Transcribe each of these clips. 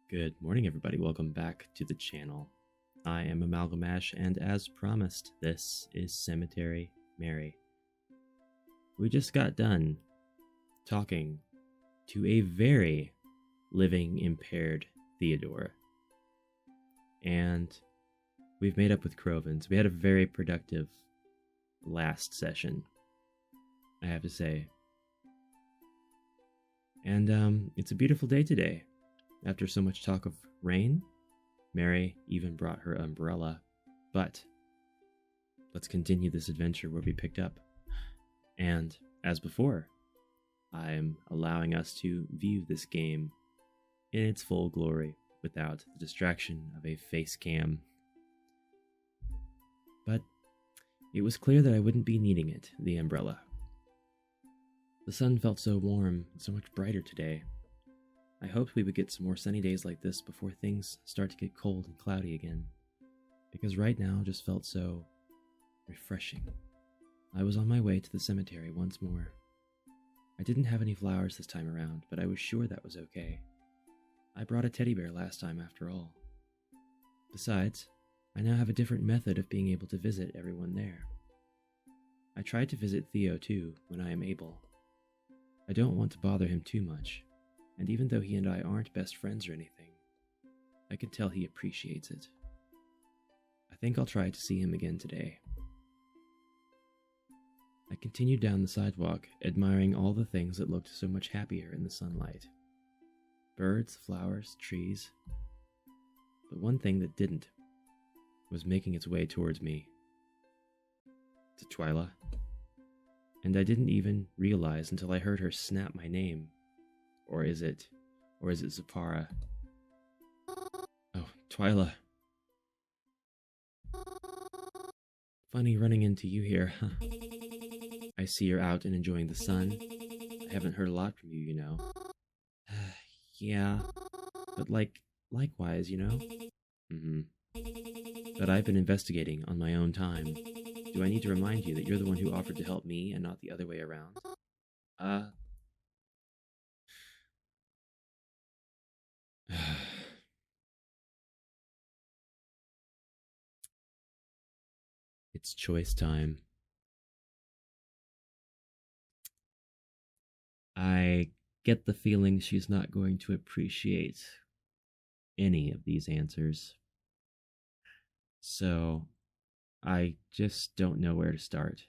Good morning, everybody. Welcome back to the channel. I am AmalgamAsh, and as promised, this is Cemetery Mary. We just got done talking to a very living impaired Theodore, and we've made up with Crovens. We had a very productive last session, I have to say. And it's a beautiful day today. After so much talk of rain, Mary even brought her umbrella. But let's continue this adventure where we picked up. And as before, I'm allowing us to view this game in its full glory without the distraction of a face cam. But it was clear that I wouldn't be needing it, the umbrella. The sun felt so warm and so much brighter today. I hoped we would get some more sunny days like this before things start to get cold and cloudy again, because right now just felt so refreshing. I was on my way to the cemetery once more. I didn't have any flowers this time around, but I was sure that was okay. I brought a teddy bear last time after all. Besides, I now have a different method of being able to visit everyone there. I tried to visit Theo too, when I am able. I don't want to bother him too much. And even though he and I aren't best friends or anything, I can tell he appreciates it. I think I'll try to see him again today. I continued down the sidewalk, admiring all the things that looked so much happier in the sunlight. Birds, flowers, trees. But one thing that didn't was making its way towards me. To Twyla. And I didn't even realize until I heard her snap my name. Or is it Zapara? Oh, Twyla. Funny running into you here, huh? I see you're out and enjoying the sun. I haven't heard a lot from you, you know. Yeah, but likewise, you know? But I've been investigating on my own time. Do I need to remind you that you're the one who offered to help me and not the other way around? It's choice time. I get the feeling she's not going to appreciate any of these answers. So, I just don't know where to start.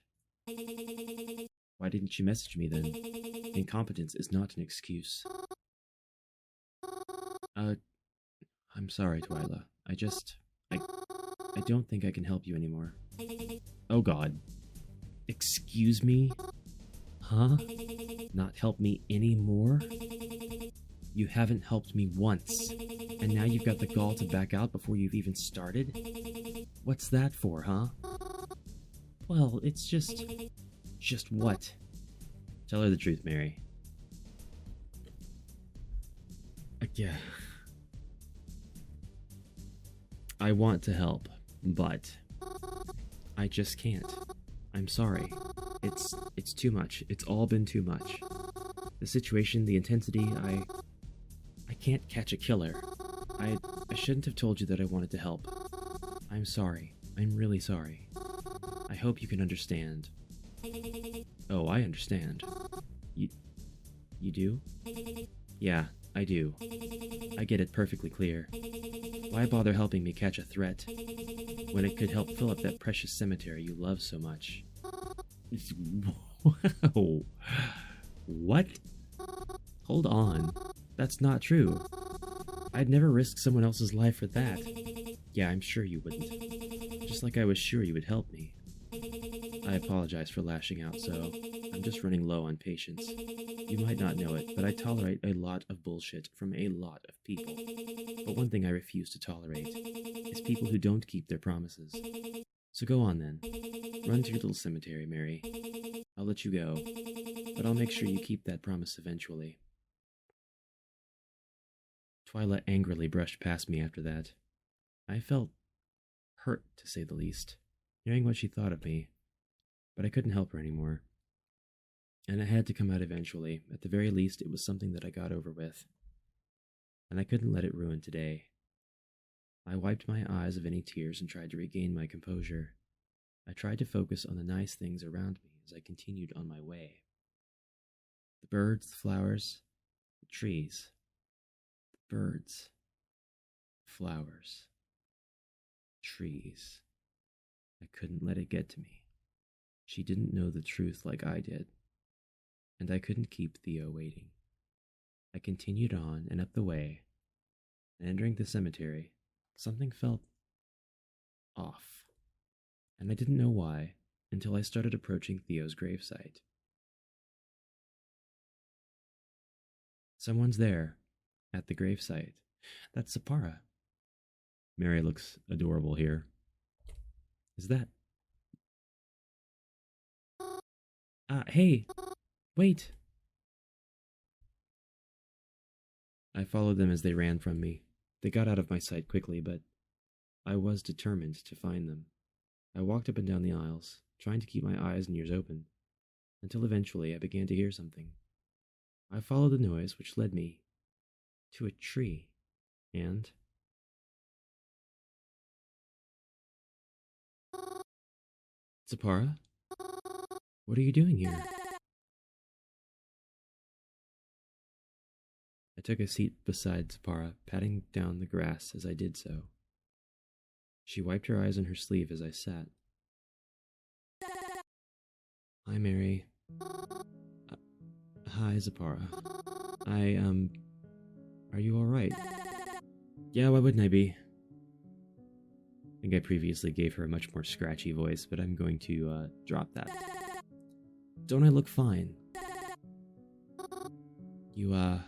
Why didn't you message me then? Incompetence is not an excuse. I'm sorry, Twyla. I don't think I can help you anymore. Oh God. Excuse me? Huh? Not help me anymore? You haven't helped me once, and now you've got the gall to back out before you've even started? What's that for, huh? Well, it's just what? Tell her the truth, Mary. Yeah. I want to help, but I just can't. I'm sorry. It's too much. It's all been too much. The situation, the intensity, I can't catch a killer. I shouldn't have told you that I wanted to help. I'm sorry. I'm really sorry. I hope you can understand. Oh, I understand. You do? Yeah, I do. I get it perfectly clear. Why bother helping me catch a threat when it could help fill up that precious cemetery you love so much? Whoa. What? Hold on. That's not true. I'd never risk someone else's life for that. Yeah, I'm sure you wouldn't. Just like I was sure you would help me. I apologize for lashing out so. I'm just running low on patience. You might not know it, but I tolerate a lot of bullshit from a lot of people. But one thing I refuse to tolerate is people who don't keep their promises. So go on then. Run to your little cemetery, Mary. I'll let you go, but I'll make sure you keep that promise eventually. Twyla angrily brushed past me after that. I felt hurt, to say the least, hearing what she thought of me, but I couldn't help her anymore. And it had to come out eventually. At the very least, it was something that I got over with. and I couldn't let it ruin today. I wiped my eyes of any tears and tried to regain my composure. I tried to focus on the nice things around me as I continued on my way. The birds, the flowers, the trees. The birds, flowers, trees. I couldn't let it get to me. She didn't know the truth like I did, and I couldn't keep Theo waiting. I continued on and up the way, and entering the cemetery, something felt off, and I didn't know why until I started approaching Theo's gravesite. Someone's there, at the gravesite. That's Sapara. Mary looks adorable here. Is that... hey! Wait! I followed them as they ran from me. They got out of my sight quickly, but I was determined to find them. I walked up and down the aisles, trying to keep my eyes and ears open, until eventually I began to hear something. I followed the noise, which led me to a tree, and... Sapara? What are you doing here? I took a seat beside Sapara, patting down the grass as I did so. She wiped her eyes on her sleeve as I sat. Hi, Mary. Hi, Sapara. Are you alright? Yeah, why wouldn't I be? I think I previously gave her a much more scratchy voice, but I'm going to, drop that. Don't I look fine? You,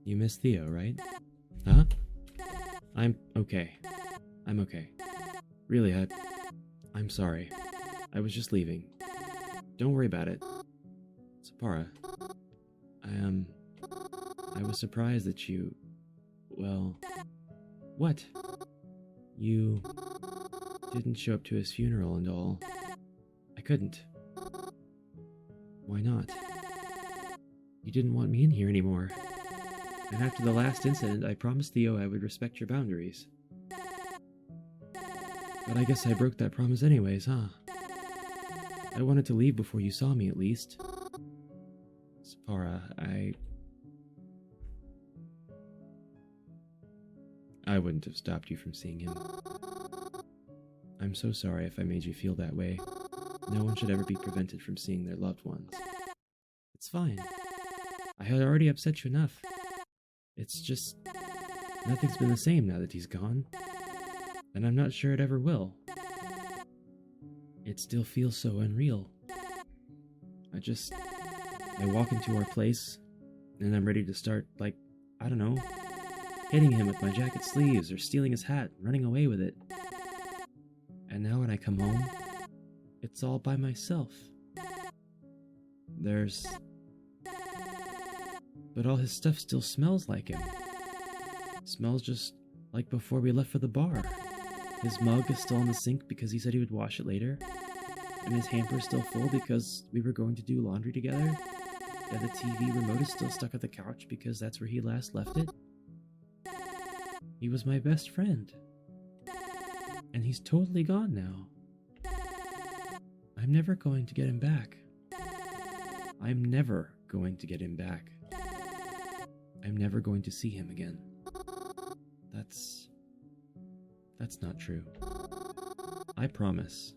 You miss Theo, right? Huh? I'm okay. I'm okay. Really, I'm sorry. I was just leaving. Don't worry about it. Sapara, I was surprised that you... Well... What? You... didn't show up to his funeral and all. I couldn't. Why not? You didn't want me in here anymore. And after the last incident, I promised Theo I would respect your boundaries. But I guess I broke that promise anyways, huh? I wanted to leave before you saw me, at least. Sapara, I wouldn't have stopped you from seeing him. I'm so sorry if I made you feel that way. No one should ever be prevented from seeing their loved ones. It's fine. I had already upset you enough. It's just... nothing's been the same now that he's gone. And I'm not sure it ever will. It still feels so unreal. I walk into our place, and I'm ready to start, like, I don't know, hitting him with my jacket sleeves or stealing his hat and running away with it. And now when I come home, it's all by myself. But all his stuff still smells like him. Smells just like before we left for the bar. His mug is still in the sink because he said he would wash it later. And his hamper is still full because we were going to do laundry together. And the TV remote is still stuck at the couch because that's where he last left it. He was my best friend. And he's totally gone now. I'm never going to get him back. I'm never going to get him back. I'm never going to see him again. That's not true. I promise.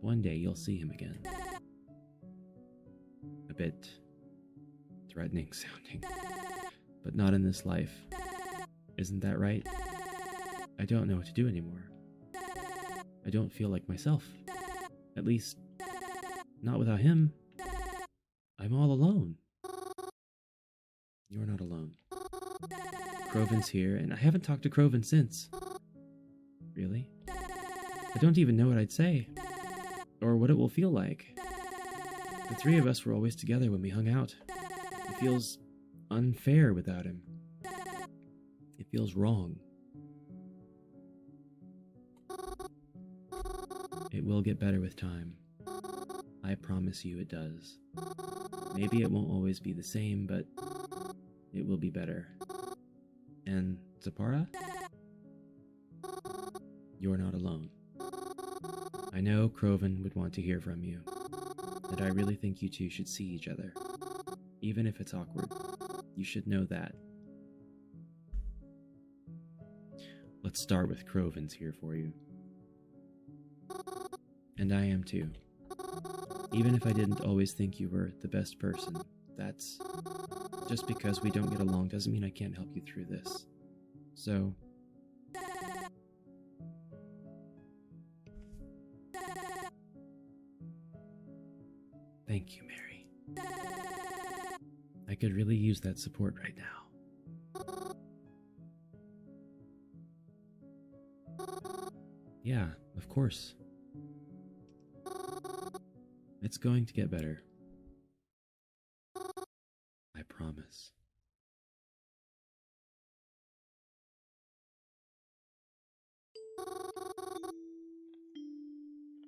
One day you'll see him again. A bit threatening sounding, but not in this life. Isn't that right? I don't know what to do anymore. I don't feel like myself. At least, not without him. I'm all alone. You're not alone. Croven's here, and I haven't talked to Croven since. Really? I don't even know what I'd say, or what it will feel like. The three of us were always together when we hung out. It feels unfair without him. It feels wrong. It will get better with time. I promise you it does. Maybe it won't always be the same, but it will be better. And Zapara? You're not alone. I know Croven would want to hear from you, and I really think you two should see each other. Even if it's awkward, you should know that. Let's start with Croven's here for you. And I am too. Even if I didn't always think you were the best person, that's... just because we don't get along doesn't mean I can't help you through this. So... thank you, Mary. I could really use that support right now. Yeah, of course. It's going to get better. I promise.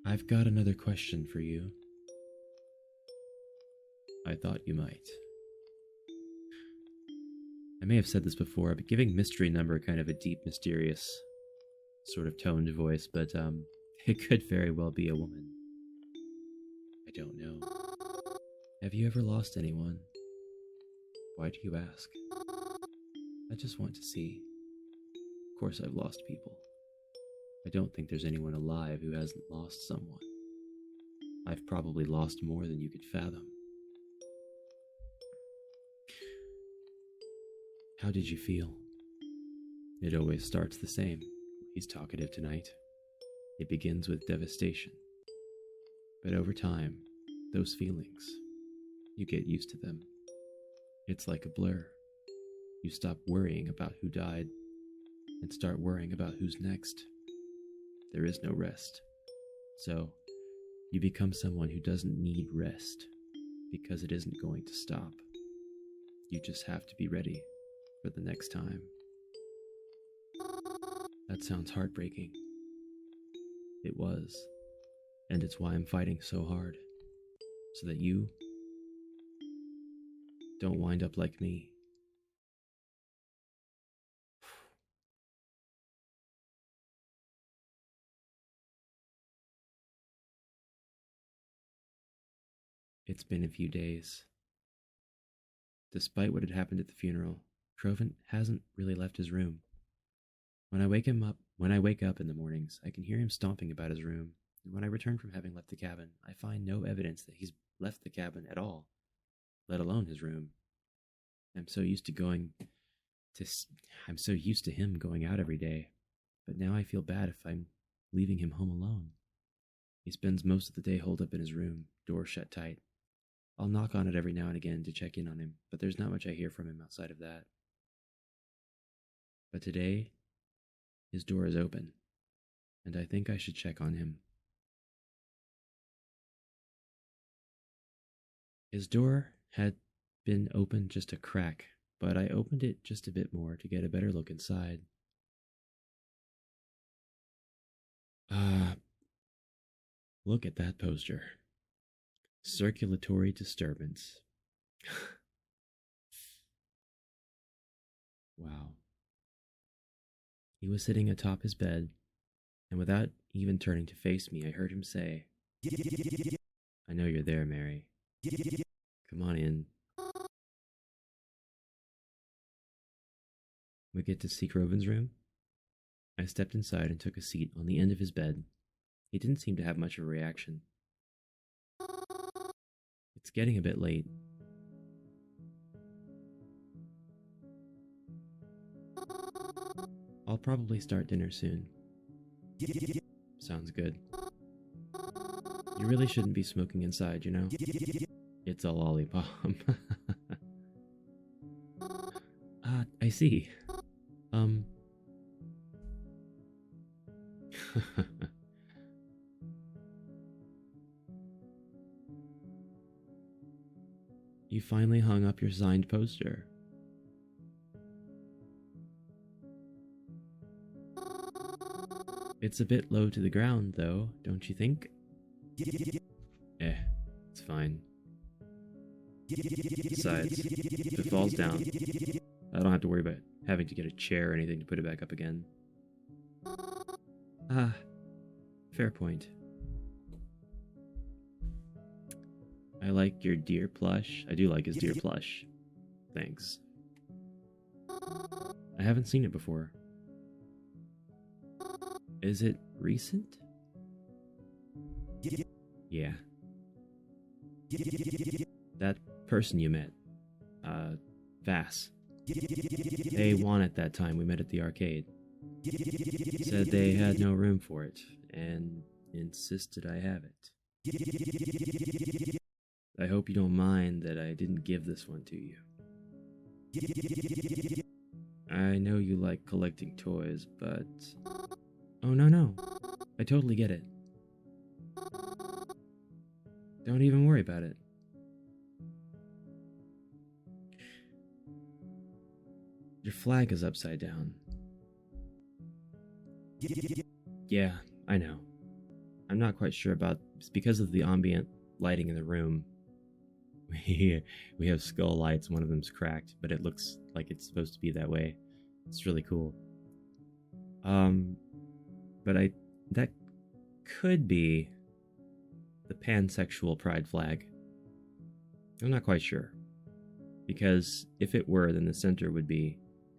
I've got another question for you. I thought you might. I may have said this before, but giving mystery number kind of a deep, mysterious sort of toned voice, but it could very well be a woman. I don't know. Have you ever lost anyone? Why do you ask? I just want to see. Of course I've lost people. I don't think there's anyone alive who hasn't lost someone. I've probably lost more than you could fathom. How did you feel? It always starts the same. He's talkative tonight. It begins with devastation. But over time, those feelings, you get used to them. It's like a blur. You stop worrying about who died and start worrying about who's next. There is no rest. So, you become someone who doesn't need rest because it isn't going to stop. You just have to be ready for the next time. That sounds heartbreaking. It was. And it's why I'm fighting so hard. So that you don't wind up like me. It's been a few days. Despite what had happened at the funeral, Croven hasn't really left his room. When I wake up in the mornings, I can hear him stomping about his room. And when I return from having left the cabin, I find no evidence that he's left the cabin at all, let alone his room. I'm so used to him going out every day, but now I feel bad if I'm leaving him home alone. He spends most of the day holed up in his room, door shut tight. I'll knock on it every now and again to check in on him, but there's not much I hear from him outside of that. But today, his door is open, and I think I should check on him. His door had been open just a crack, but I opened it just a bit more to get a better look inside. Look at that poster. Circulatory disturbance. Wow. He was sitting atop his bed, and without even turning to face me, I heard him say, "I know you're there, Mary. Come on in." We get to see Croven's room. I stepped inside and took a seat on the end of his bed. He didn't seem to have much of a reaction. It's getting a bit late. I'll probably start dinner soon. Sounds good. You really shouldn't be smoking inside, you know? It's a lollipop. I see. You finally hung up your signed poster. It's a bit low to the ground, though, don't you think? It's fine. Besides, if it falls down, I don't have to worry about having to get a chair or anything to put it back up again. Ah, fair point. I like your deer plush. I do like his deer plush. Thanks. I haven't seen it before. Is it recent? Yeah. That person you met, Vass. They won at that time we met at the arcade. Said they had no room for it, and insisted I have it. I hope you don't mind that I didn't give this one to you. I know you like collecting toys, but... Oh, no. I totally get it. Don't even worry about it. Your flag is upside down. Yeah, I know. I'm not quite sure about... It's because of the ambient lighting in the room. We have skull lights, one of them's cracked, but it looks like it's supposed to be that way. It's really cool. But that could be the pansexual pride flag. I'm not quite sure. Because if it were, then the center would be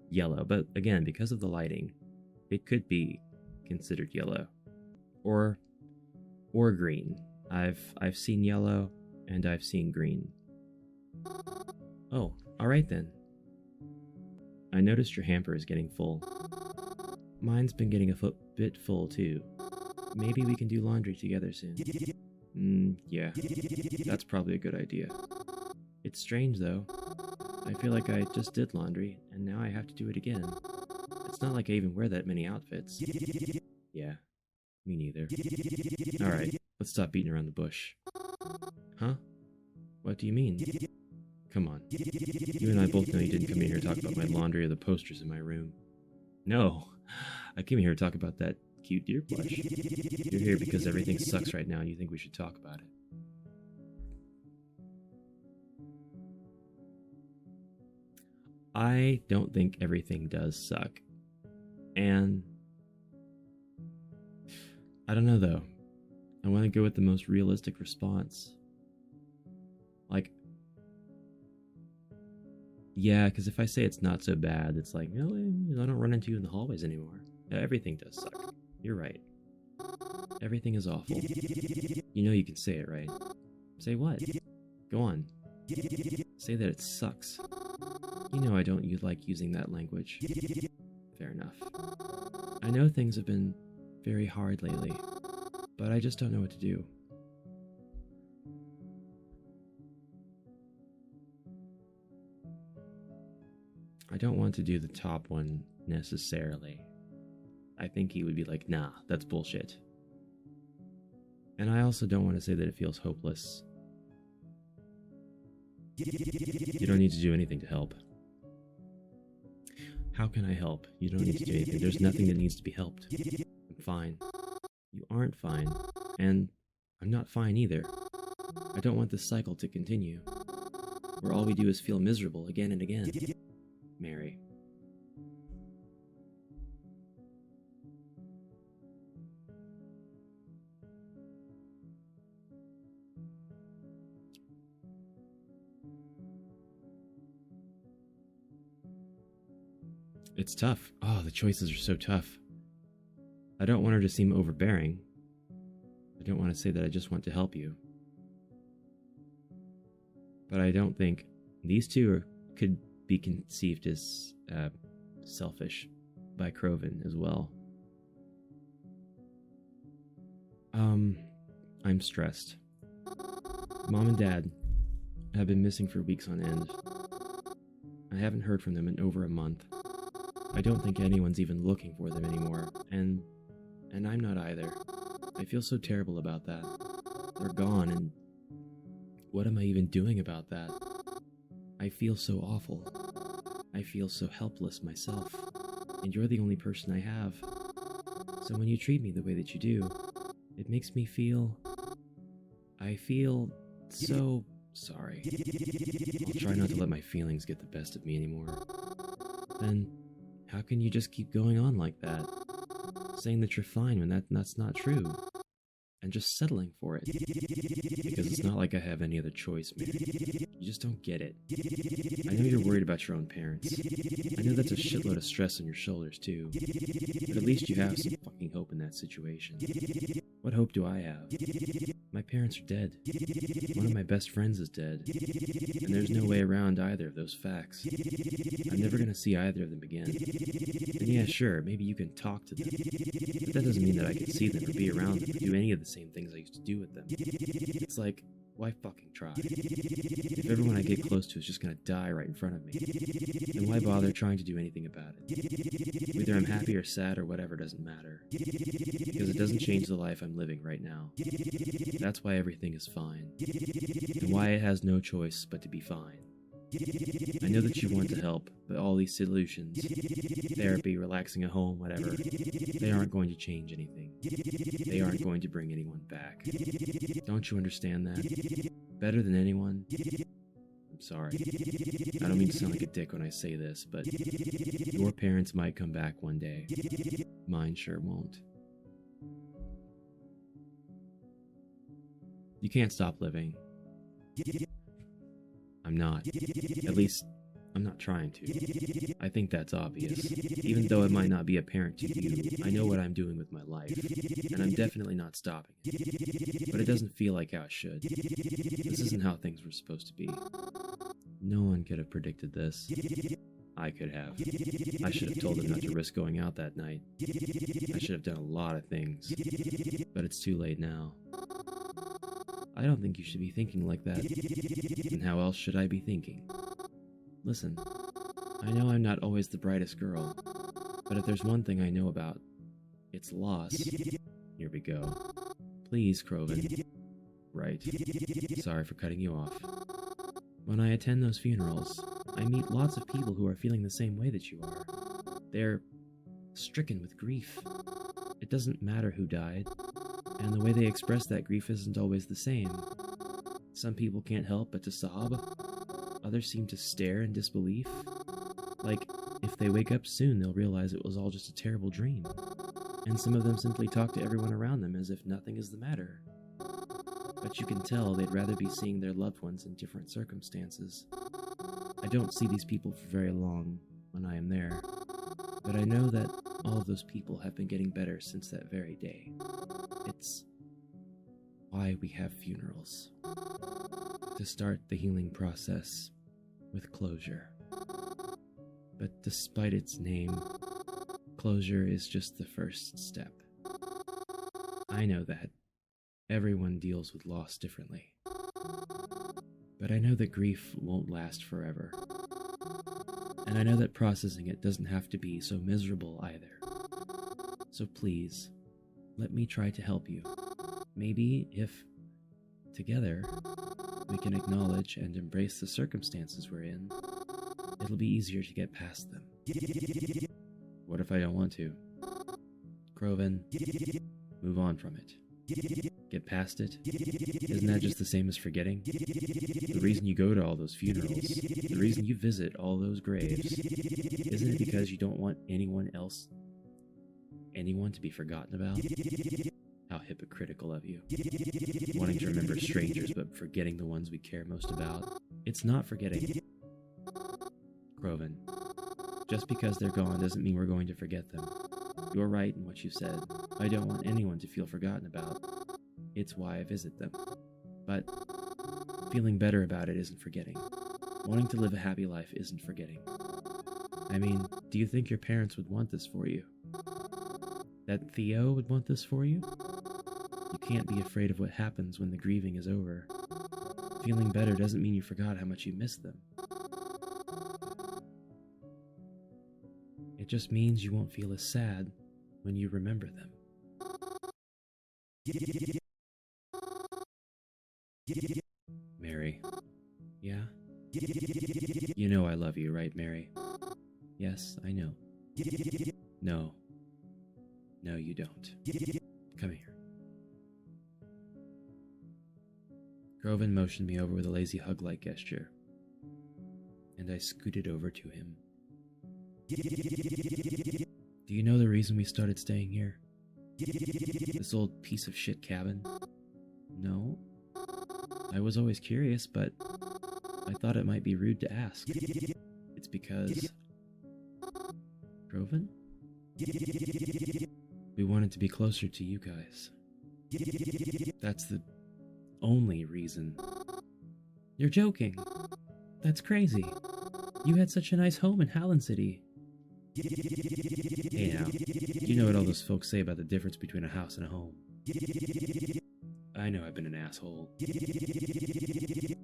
yellow. But again, because of the lighting, it could be considered yellow. Or green. I've seen yellow and I've seen green. Oh, alright then. I noticed your hamper is getting full. Mine's been getting a bit full too. Maybe we can do laundry together soon. Yeah. That's probably a good idea. It's strange though. I feel like I just did laundry, and now I have to do it again. It's not like I even wear that many outfits. Yeah, me neither. Alright, let's stop beating around the bush. Huh? What do you mean? Come on. You and I both know you didn't come in here to talk about my laundry or the posters in my room. No, I came here to talk about that cute deer plush. You're here because everything sucks right now and you think we should talk about it. I don't think everything does suck. And I don't know though. I want to go with the most realistic response. Like, yeah, because if I say it's not so bad, it's like, no, I don't run into you in the hallways anymore. Yeah, everything does suck. You're right. Everything is awful. You know you can say it, right? Say what? Go on. Say that it sucks. You know I don't like using that language. Fair enough. I know things have been very hard lately, but I just don't know what to do. I don't want to do the top one necessarily. I think he would be like, nah, that's bullshit. And I also don't want to say that it feels hopeless. You don't need to do anything to help. How can I help? You don't need to do anything. There's nothing that needs to be helped. I'm fine. You aren't fine. And I'm not fine either. I don't want this cycle to continue, where all we do is feel miserable again and again. Mary. It's tough. Oh, the choices are so tough. I don't want her to seem overbearing. I don't want to say that I just want to help you. But I don't think these two could be conceived as selfish by Croven as well. I'm stressed. Mom and Dad have been missing for weeks on end. I haven't heard from them in over a month. I don't think anyone's even looking for them anymore, and I'm not either. I feel so terrible about that. They're gone, and what am I even doing about that? I feel so awful. I feel so helpless myself, and you're the only person I have. So when you treat me the way that you do, it makes me feel... I feel so sorry. I'll try not to let my feelings get the best of me anymore. Then, how can you just keep going on like that? Saying that you're fine when that's not true. And just settling for it. Because it's not like I have any other choice, man. You just don't get it. I know you're worried about your own parents. I know that's a shitload of stress on your shoulders, too. But at least you have some fucking hope in that situation. What hope do I have? My parents are dead. One of my best friends is dead. And there's no way around either of those facts. I'm never gonna see either of them again. And yeah, sure, maybe you can talk to them. But that doesn't mean that I can see them or be around them or do any of the same things I used to do with them. It's like, why fucking try? If everyone I get close to is just gonna die right in front of me, then why bother trying to do anything about it? Whether I'm happy or sad or whatever doesn't matter. Because it doesn't change the life I'm living right now. That's why everything is fine. And why it has no choice but to be fine. I know that you want to help, but all these solutions, therapy, relaxing at home, whatever, they aren't going to change anything. They aren't going to bring anyone back. Don't you understand that? Better than anyone? I'm sorry. I don't mean to sound like a dick when I say this, but your parents might come back one day. Mine sure won't. You can't stop living. I'm not. At least, I'm not trying to. I think that's obvious. Even though it might not be apparent to you, I know what I'm doing with my life, and I'm definitely not stopping it. But it doesn't feel like how it should. This isn't how things were supposed to be. No one could have predicted this. I could have. I should have told them not to risk going out that night. I should have done a lot of things. But it's too late now. I don't think you should be thinking like that. And how else should I be thinking? Listen, I know I'm not always the brightest girl, but if there's one thing I know about, it's loss. Here we go. Please, Croven. Right. Sorry for cutting you off. When I attend those funerals, I meet lots of people who are feeling the same way that you are. They're stricken with grief. It doesn't matter who died. And the way they express that grief isn't always the same. Some people can't help but to sob. Others seem to stare in disbelief. Like, if they wake up soon, they'll realize it was all just a terrible dream. And some of them simply talk to everyone around them as if nothing is the matter. But you can tell they'd rather be seeing their loved ones in different circumstances. I don't see these people for very long when I am there. But I know that all of those people have been getting better since that very day. It's why we have funerals. To start the healing process with closure. But despite its name, closure is just the first step. I know that. Everyone deals with loss differently. But I know that grief won't last forever. And I know that processing it doesn't have to be so miserable either. So please, let me try to help you. Maybe if, together, we can acknowledge and embrace the circumstances we're in, it'll be easier to get past them. What if I don't want to? Croven, move on from it. Get past it? Isn't that just the same as forgetting? The reason you go to all those funerals, the reason you visit all those graves, isn't it because you don't want anyone to be forgotten about? How hypocritical of you. Wanting to remember strangers but forgetting the ones we care most about. It's not forgetting. Croven, just because they're gone doesn't mean we're going to forget them. You're right in what you said. I don't want anyone to feel forgotten about. It's why I visit them. But feeling better about it isn't forgetting. Wanting to live a happy life isn't forgetting. I mean, do you think your parents would want this for you? That Theo would want this for you? You can't be afraid of what happens when the grieving is over. Feeling better doesn't mean you forgot how much you missed them. It just means you won't feel as sad when you remember them. Mary. Yeah? You know I love you, right, Mary? Yes, I know. No. No, you don't. Come here. Groven motioned me over with a lazy hug-like gesture, and I scooted over to him. Do you know the reason we started staying here? This old piece of shit cabin? No. I was always curious, but I thought it might be rude to ask. It's because... Groven? We wanted to be closer to you guys. That's the only reason. You're joking. That's crazy. You had such a nice home in Hallen City. Hey now, you know what all those folks say about the difference between a house and a home. I know I've been an asshole.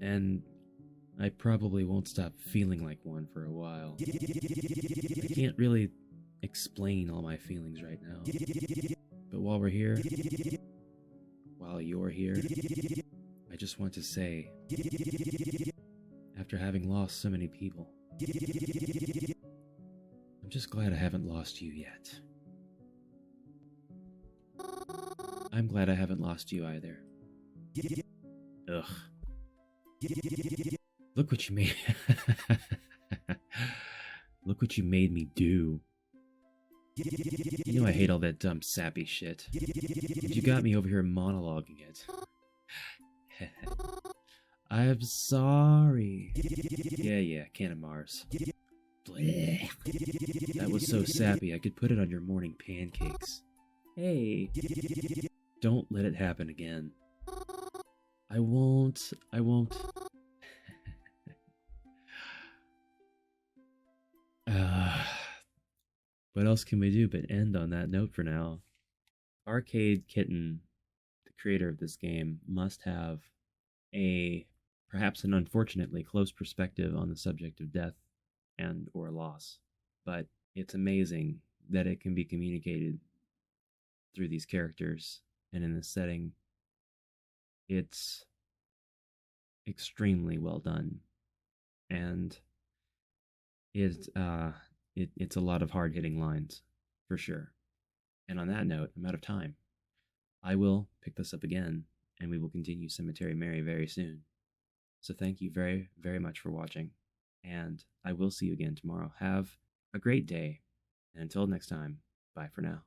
And I probably won't stop feeling like one for a while. I can't really explain all my feelings right now. But while we're here, while you're here, I just want to say, after having lost so many people, I'm just glad I haven't lost you yet. I'm glad I haven't lost you either. Ugh. Look what you made. Look what you made me do. You know I hate all that dumb sappy shit. But you got me over here monologuing it. I'm sorry. Yeah, can of Mars. Blech. That was so sappy I could put it on your morning pancakes. Hey, don't let it happen again. I won't. What else can we do but end on that note for now? Arcade Kitten, the creator of this game, must have perhaps an unfortunately close perspective on the subject of death and or loss. But it's amazing that it can be communicated through these characters and in this setting. It's extremely well done, and it's a lot of hard-hitting lines, for sure. And on that note, I'm out of time. I will pick this up again, and we will continue Cemetery Mary very soon. So thank you very, very much for watching, and I will see you again tomorrow. Have a great day, and until next time, bye for now.